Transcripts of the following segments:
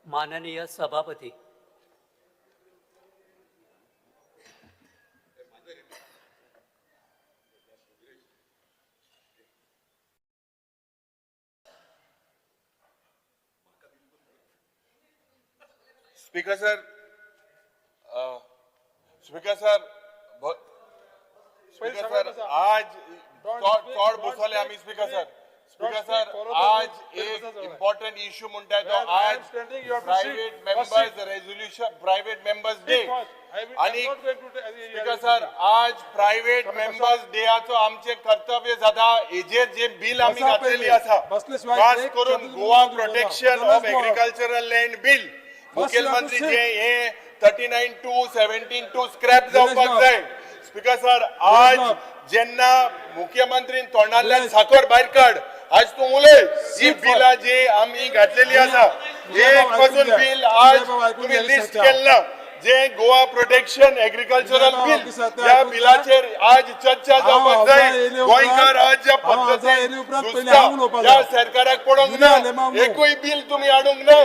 माननीय सभापती, speaker sir, speaker sir, speaker sir, आज चोड बसले आम्ही स्पीकर सर. स्पीकर सर, आज एक इम्पॉर्टंट इश्यू म्हणताय तो आज private members resolution private members day आणि स्पीकर सर आज प्रायव्हेट मेंबर्स डेयाचो आमचे कर्तव्य जाता हेजेर जे बिल आम्ही घातलेली आसा खास करून Goa protection of agricultural land bill मुख्यमंत्री जे हे 39-17 स्क्रॅप जावपाक जाय. स्पीकर सर आज जेन्ना मुख्यमंत्रीन तोंडातल्यान साखर भायर काड आज तू उलय ही बिलां जी आम्ही घातलेली आसा एक पासून बिल आज तुम्ही लिस्ट केला जे गोवा प्रोटेक्शन एग्रीकल्चरल बिल या बिलाचेर आज चर्चा जावपाक जाय. गोंयकार आज ज्या पद्धतीन दुसता या सरकाराक पडोंक ना एकूय बिल तुम्ही हाडूंक ना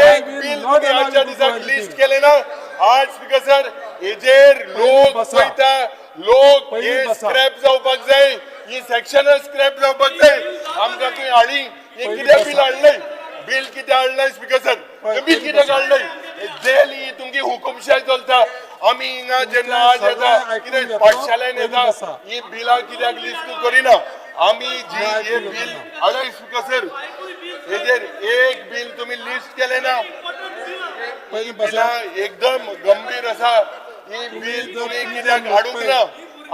एक बिल तुम्ही आजच्या दिसाक लिस्ट केले ना. आज स्पीकर सर हेजेर लोक पळयता लोक हे स्क्रॅप जावपाक जाय ही सेक्शनल स्क्रॅप जावपाक जाय आमकां तुवें हाडी हे कित्याक बिल हाडलंय बिल कित्याक हाडलंय स्पीकर सर बिल कित्याक हाडलंय जेल ही तुमची हुकुमशाही चलता आम्ही हिंगा जेन्ना आज येता कितें पाठशाळेन येता ही बिलां कित्याक लिस्ट करिना आम्ही जी हे बिल हाडय स्पीकर सर हेजेर एक बिल तुम्ही लिस्ट केले ना ही बिलां एकदम गंभीर आसा ही बिल तुम्ही कित्याक हाडूंक ना.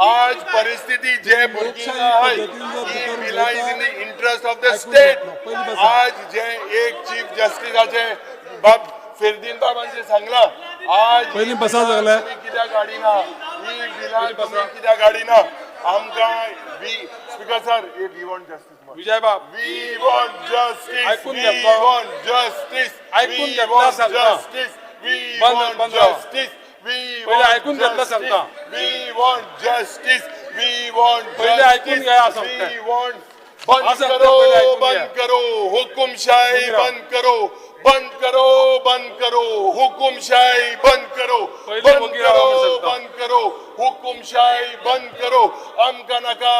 आज परिस्थिती जे भुरगीं आहाय ही बिलां is in the interest of the state. आज जे एक चीफ जस्टिसाचे बाब फेरदीन बाबांचे सांगला आज पयलीं बसा लागले कित्याक हाडिना ही बिलां तुम्ही कित्याक हाडिना आमकां speaker sir we want justice Vijay बाब वी वॉन्ट जस्टिस ऐकून वी घेतलो. वॉन्ट जस्टिस ऐकून वी घेतला वॉन्ट सांगता. जस्टिस वी बंद- वॉन्ट बंद राहा. जस्टिस वी पहिले ऐकून घेतलं सांगता. We want justice we want पहिले ऐकून घ्या सांगता. वी वॉन्ट बंद असं करो पहिले ऐकून घ्या. बंद करो हुकुमशाही बंद करो बंद करो बंद करो हुकुमशाही बंद करो पहिले बंद वकील आवाज करो सांगता. बंद करो हुकुमशाही बंद करो आमका नका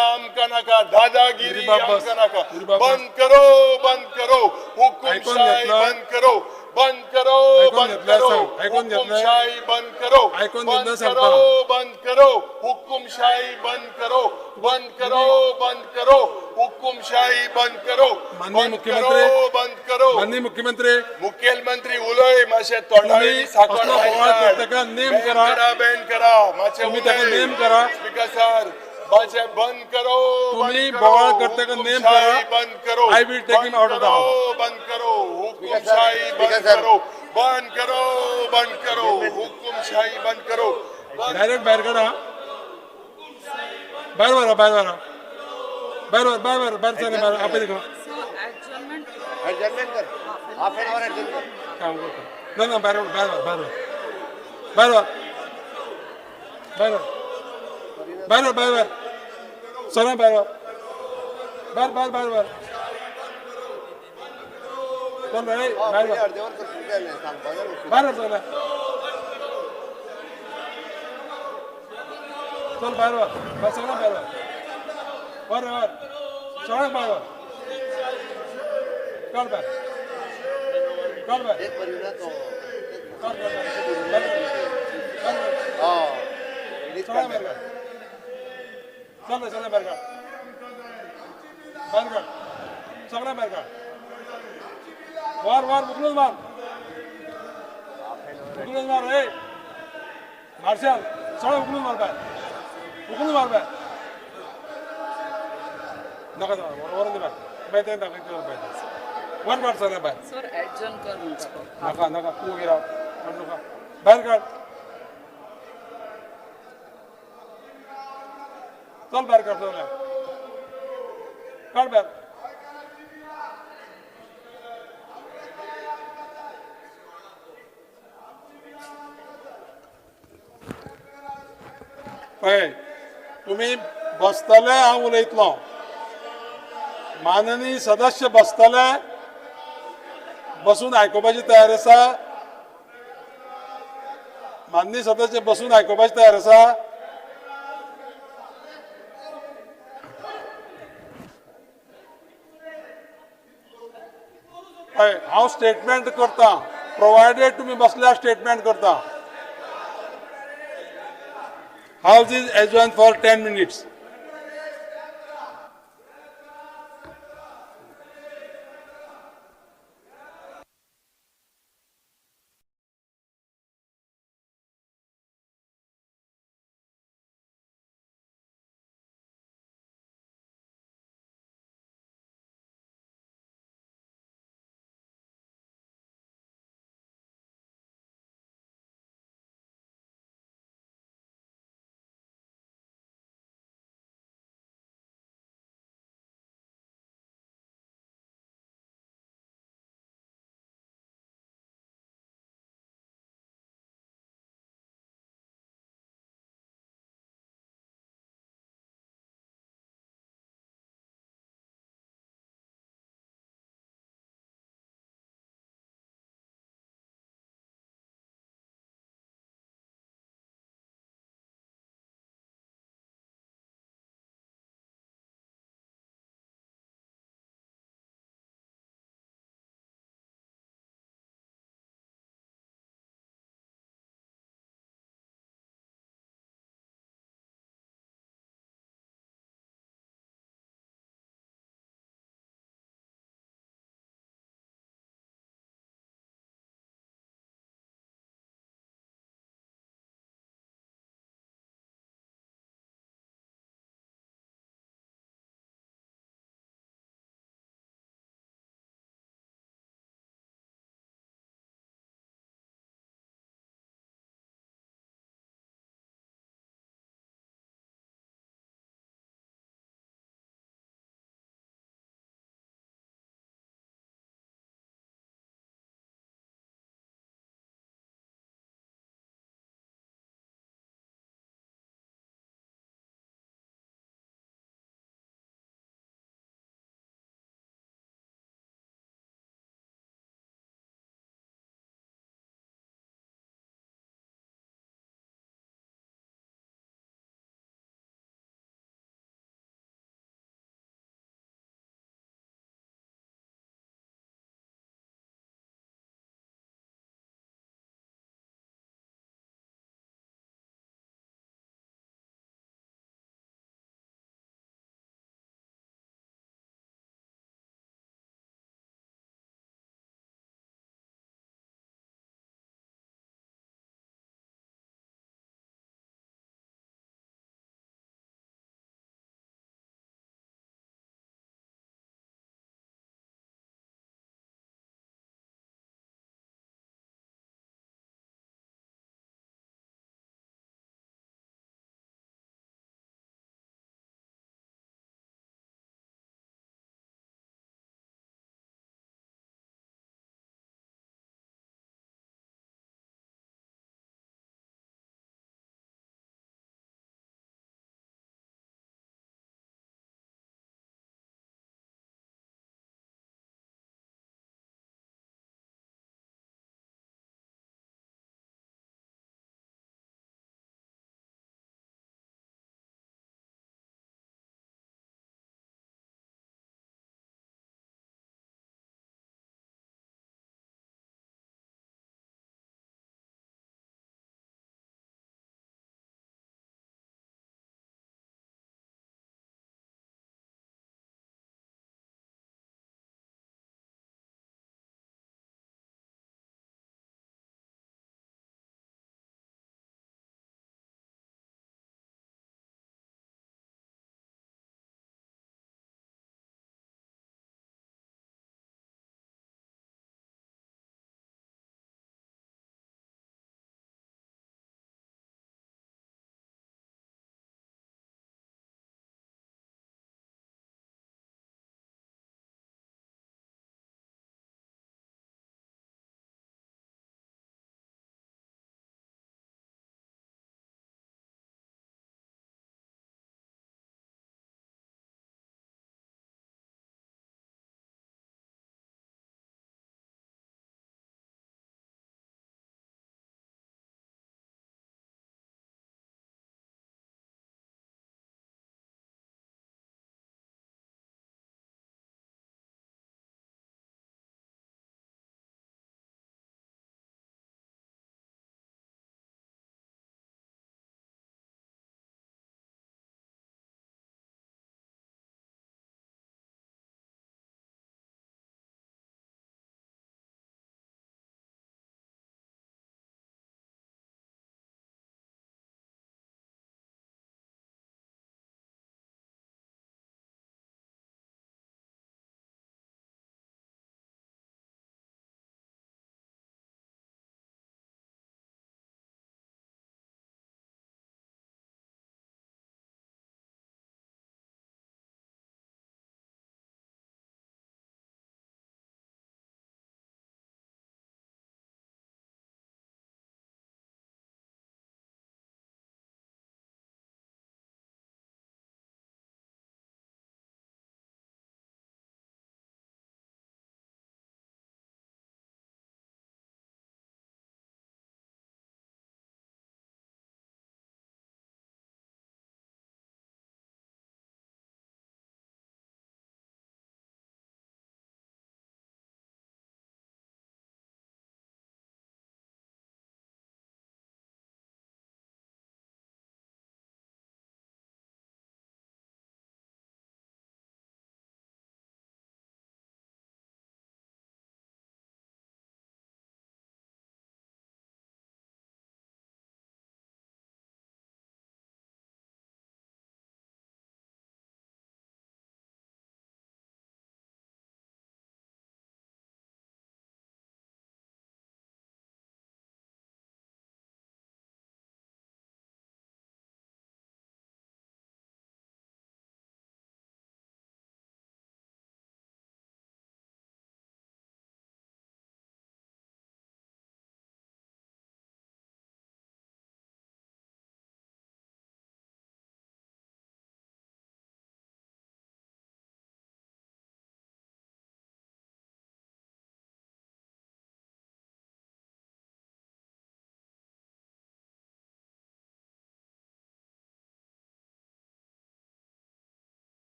दादागिरी गिरी बाप बस. आमका नका गिरी बाप बस. बंद करो हुकुमशाही घेतलं. बंद करो बंद करो ऐकून बंद घेतलं करो सांग. ऐकून घेतलं. हुकुमशाही बंद करो ऐकून बंद घेतलं करो सांगता. बंद करो हुकुमशाही बंद करो बंद करो बंद करो हुकुमशाही बंद करो माननीय बंद मुख्यमंत्री. करो बंद करो माननीय मुख्यमंत्री मुख्यमंत्री उलय मातशे तोंडावेली तुम्ही साखर असलो बोवाळ करतका नेम करा. बॅन करा मातशे तुम्ही ताका नेम करा. स्पीकर सर मातशे बंद करो तुम्ही बंद करो. बोवाळ करतका नेम हुकुमशाही करा. बंद करो I will take him out of the house. बंद करो हुकुमशाही बंद करो बंद करो बंद करो हुकुमशाही बंद करो डायरेक्ट बाहेर काढा बाहेर वरा बाहेर वरा बाहेर चालेल बाहेर आपण का एडजस्टमेंट कर हाफ एन आवर एडजस्ट कर काम करतो ना बाहेर चला बाहेर चल रे बाहेर अर्धेवर कर कुठे नाही सांग बघा बाहेर चला चल बाहेर बस चला बाहेर वर चला बाहेर चल बाहेर एक परिणाम तो चल हां रिलीज चला कर बाहेर चला बाहेर चला बाहेर वार बुकलून मार रे मार्शल चला बुकलून मार बाहेर नका वरून दे बाहेर वर मार चला बाहेर सर ऍडजन कर म्हणता नका तू गिरा नका बाहेर काढ चल बाहेर काढ काढ बाहेर पळय तुम्ही बसतले हांव उलयतलो माननीय सदस्य बसतले बसून आयकोपाची तयार आसा माननीय सदस्य बसून आयकोपाची तयार आसा हय हांव स्टेटमेंट करता प्रोवायडेड तुमी बसल्यार स्टेटमेंट करता house is adjourn for 10 minutes.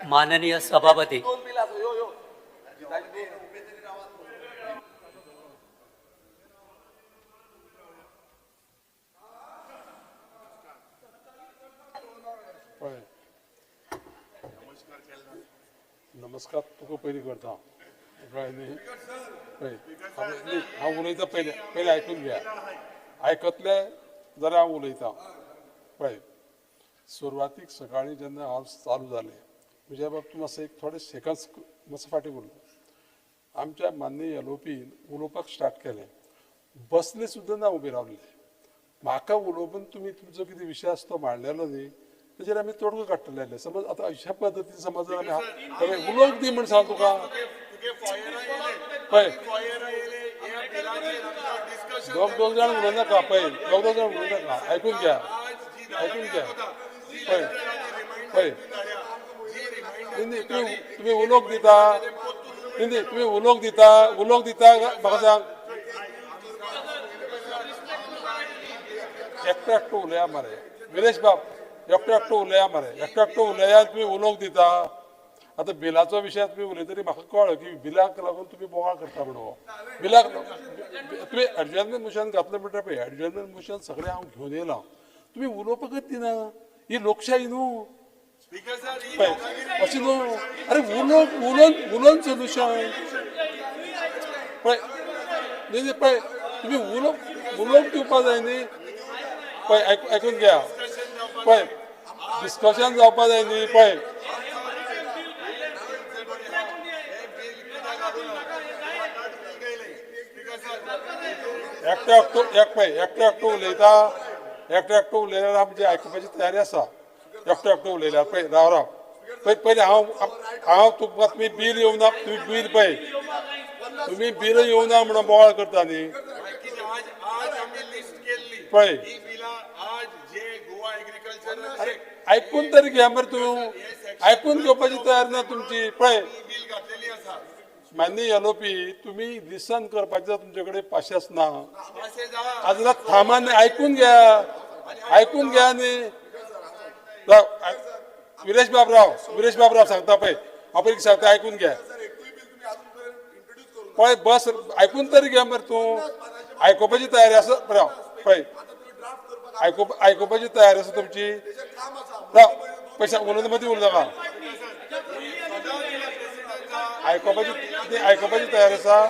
माननीय सभापती, पळय नमस्कार तुका पयलीं करता कळ्ळें न्ही पळय हांव उलयतां पयलें आयकून घ्या आयकतले जाल्यार हांव उलयतां पळय सुरवातीक सकाळीं जेन्ना हांव चालू जालें म्हज्या बाबतींत मातसो एक थोडे सेकंड्स मातसो फाटीं उरलो आमच्या माननीय एलओपीन उलोवपाक स्टार्ट केलें बसले सुद्दां ना उबे रावले म्हाका उलोवपून तुमी तुमचो कितें विशय आसा तो मांडलेलो न्ही ताचेर आमी तोडगो काडटले समज आतां अशा पद्दतीन समज जर आमी उलोवंक दी म्हण सांग तुका पळय दोग जाण उलोवनाका पळय दोग जाण उलोवनाका आयकून घ्या पळय पळय तुम्ही उलोवंक दिता तुम्ही उलोवंक दिता म्हाका सांग एकटो उलया मरे विरेश बाब एकटो उलया मरे एकटो उलया तुम्ही उलोवंक दिता आतां बिलाचो विशय तुम्ही उलयतरी म्हाका कळ्ळें की बिलाक लागून तुम्ही बोवाळ करता म्हणून बिलाक तुम्ही एडजस्टमेंट मोशन घातलें म्हणटा पळय एडजस्टमेंट मोशन सगळें हांव घेवन येयलां तुम्ही उलोवपाकच दिना ही लोकशाही न्हू अशें न्हू अरे उलोवन सोल्युशन पळय न्ही पळय तुम्ही उलोवंक दिवपा जाय न्ही पळय आयकून घ्या पळय डिस्कशन जावपा जाय न्ही पळय एकटो उलयता उलयल्यार आमची आयकुपाची तयारी आसा एकटो उलयल्यार पळय राव पयलीं हांव तुमकां तुमी बील येवना तुमी बील पळय तुमी बील येवना म्हणून बोवाळ करता न्ही पळय आयकून तरी घ्या मरे तूं आयकून घेवपाची तयारी ना तुमची पळय माननीय एलओपी तुम्ही लिसन करपाचे तुमचे कडेन पाशेस ना आज थांबा न्ही आयकून घ्या न्ही विरेश बाबराव सांगता पळय हांव पळय सांगता आयकून घ्या पळय बस आयकून तरी घ्या मरे तूं आयकुपाची तयारी आसा पळय आयकुपाची तयारी आसा तुमची पयशा उलोवना मदीं उलयनाका आयकुपाची तयारी आसा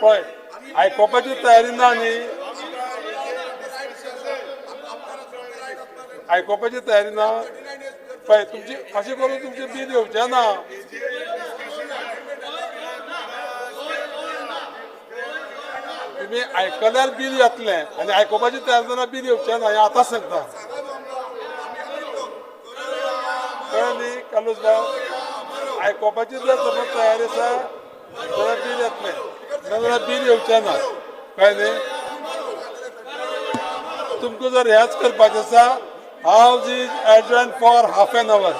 पळय आयकुपाची तयारी ना न्ही आयकुपाची तयारी ना पळय तुमची अशें करून तुमचें बील येवचें ना तुम्ही आयकल्यार बील येतलें आनी आयकुपाची तयारी ना बील येवचें ना हें आतांच सांगता कळ्ळें न्ही कालूस बाब आयकुपाची जर समज तयारी आसा जाल्यार बील येतलें नाजाल्यार बील येवचें ना कळ्ळें न्ही तुमकां जर हेंच करपाचें आसा house is adjourn for half an our